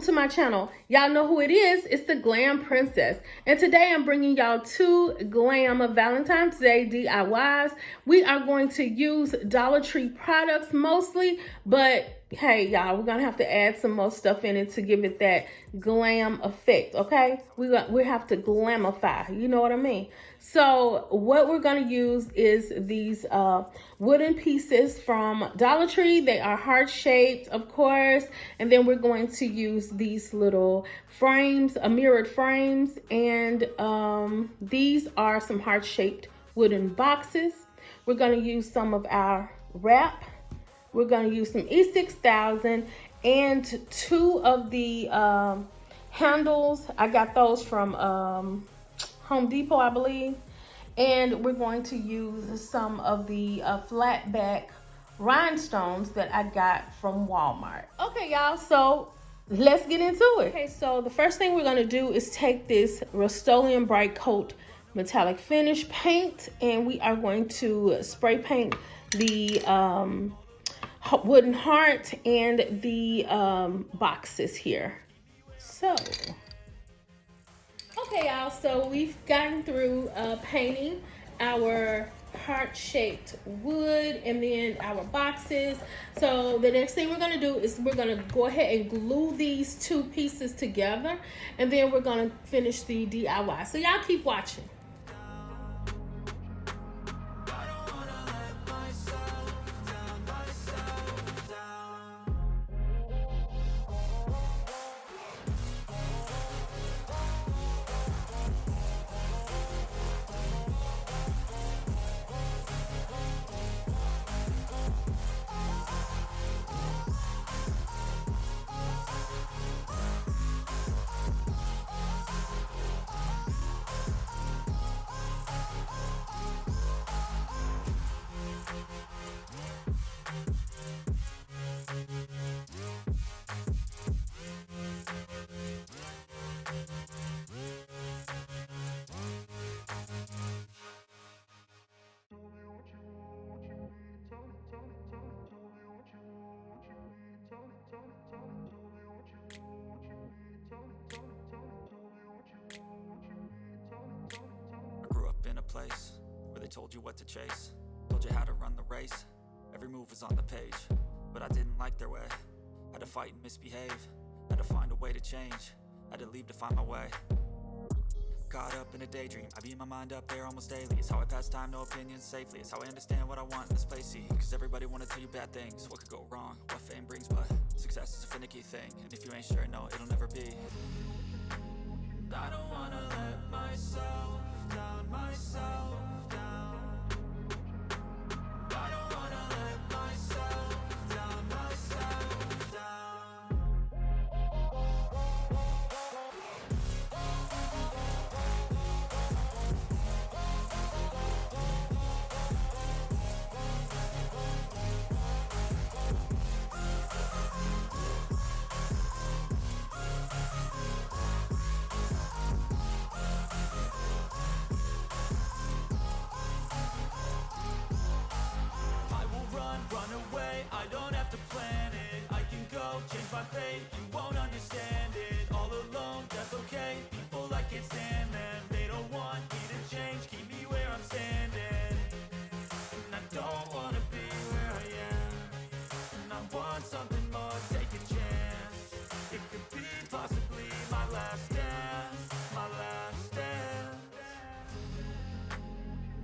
to my channel. Y'all know who it is. It's the Glam Princess. And today I'm bringing y'all 2 Glam Valentine's Day DIYs. We are going to use Dollar Tree products mostly, but hey, y'all, we're going to have to add some more stuff in it to give it that glam effect, okay? We have to glamify, you know what I mean? So what we're going to use is these wooden pieces from Dollar Tree. They are heart-shaped, of course, and then we're going to use these little frames, mirrored frames, and these are some heart-shaped wooden boxes. We're going to use some of our wrap. We're going to use some E6000 and 2 of the handles. I got those from Home Depot, I believe. And we're going to use some of the flat back rhinestones that I got from Walmart. Okay, y'all, so let's get into it. Okay, so the first thing we're going to do is take this Rustoleum Bright Coat metallic finish paint, and we are going to spray paint the wooden heart and the boxes here. So okay, y'all, so we've gotten through painting our heart-shaped wood and then our boxes. So the next thing we're going to do is we're going to go ahead and glue these 2 pieces together, and then we're going to finish the DIY. So y'all keep watching. Place where they told you what to chase, told you how to run the race. Every move was on the page, but I didn't like their way. Had to fight and misbehave, had to find a way to change, had to leave to find my way. Caught up in a daydream, I beat my mind up there almost daily. It's how I pass time, no opinions safely. It's how I understand what I want in this place, see. Cause everybody wanna tell you bad things, what could go wrong, what fame brings. But success is a finicky thing, and if you ain't sure, no, it'll never be. I don't wanna let myself down, myself down. I don't wanna let myself down, myself down. Run away, I don't have to plan it. I can go, change my fate, you won't understand it. All alone, that's okay, people I can't stand them. They don't want me to change, keep me where I'm standing. And I don't wanna be where I am, and I want something more, take a chance. It could be possibly my last dance, my last dance.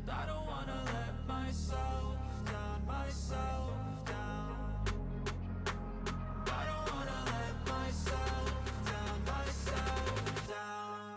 I don't wanna let myself down, myself down. I don't wanna let myself down, myself down.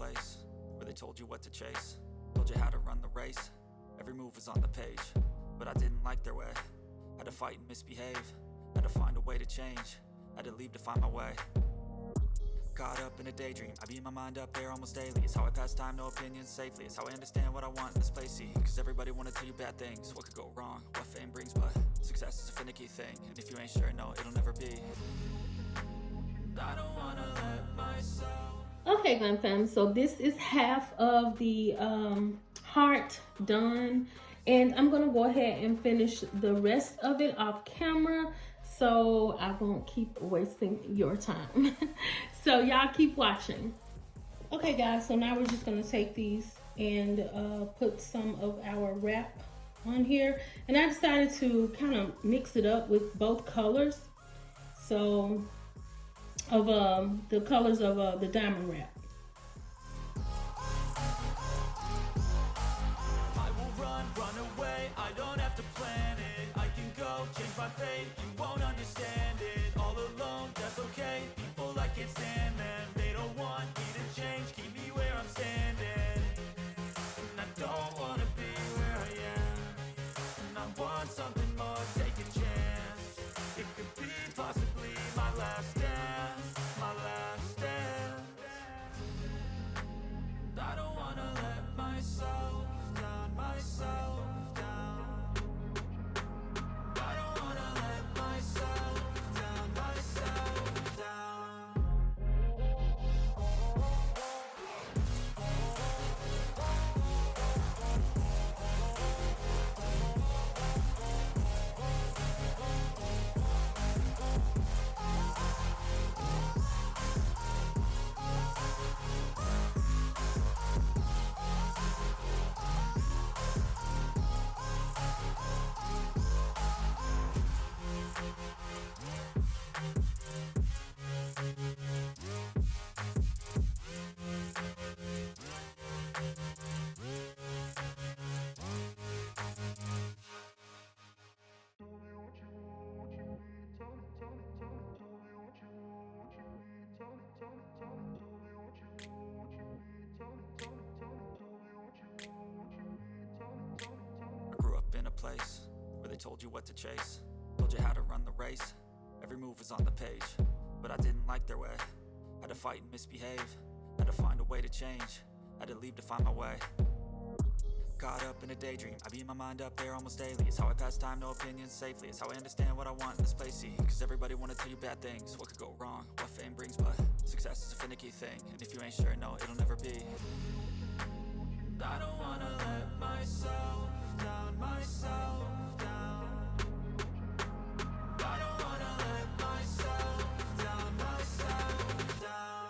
place where they told you what to chase, told you how to run the race. Every move was on the page, but I didn't like their way. Had to fight and misbehave, had to find a way to change, had to leave to find my way. Caught up in a daydream, I beat my mind up there almost daily. It's how I pass time, no opinions safely. It's how I understand what I want in this place, see. Cause everybody wanna tell you bad things, what could go wrong, what fame brings. But success is a finicky thing, and if you ain't sure, no, it'll never be. I don't wanna let myself. Okay, Glam Fam, so this is half of the heart done, and I'm gonna go ahead and finish the rest of it off camera, so I won't keep wasting your time. So y'all keep watching. Okay guys, so now we're just gonna take these and put some of our wrap on here, and I decided to kind of mix it up with both colors, so of the colors of the diamond wrap. I will run away, I don't have to plan it. I can go change my fate, you won't understand it. All alone, that's okay. People I can't stand them, they don't want me to change, keep me where I'm standing. And I don't wanna be where I am, and I want something more, take a chance. It could be possibly my last dance, my last dance. And I don't wanna let myself down, myself down. I don't wanna let myself down, myself down. I grew up in a place where they told you what to chase, told you how to run the race. Every move was on the page, but I didn't like their way. Had to fight and misbehave, had to find a way to change, had to leave to find my way. Caught up in a daydream, I beat my mind up there almost daily. It's how I pass time, no opinions safely. It's how I understand what I want in this place, see. Cause everybody wanna tell you bad things, what could go wrong, what fame brings. But success is a finicky thing, and if you ain't sure, no, it'll never be. And I don't wanna let myself down, myself down. I don't wanna let myself down, myself down.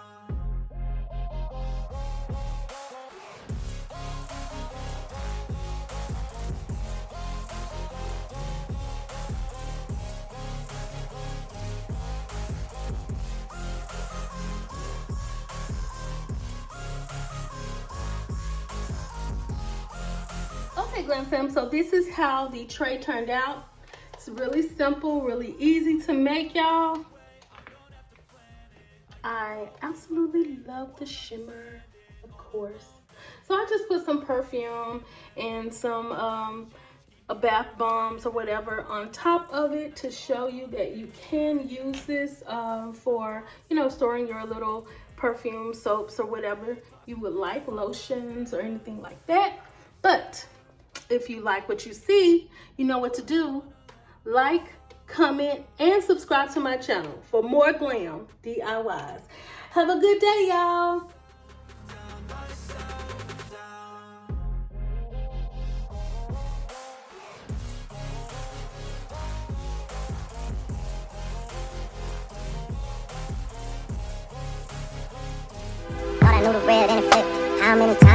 Okay, Glam Fam, so this is how the tray turned out. It's really simple, really easy to make, y'all. I absolutely love the shimmer, of course. So I just put some perfume and some bath bombs or whatever on top of it to show you that you can use this for, you know, storing your little perfume, soaps, or whatever you would like, lotions or anything like that. But if you like what you see, you know what to do. Like, comment, and subscribe to my channel for more glam DIYs. Have a good day, y'all. Thought I knew the red and it flipped. How many times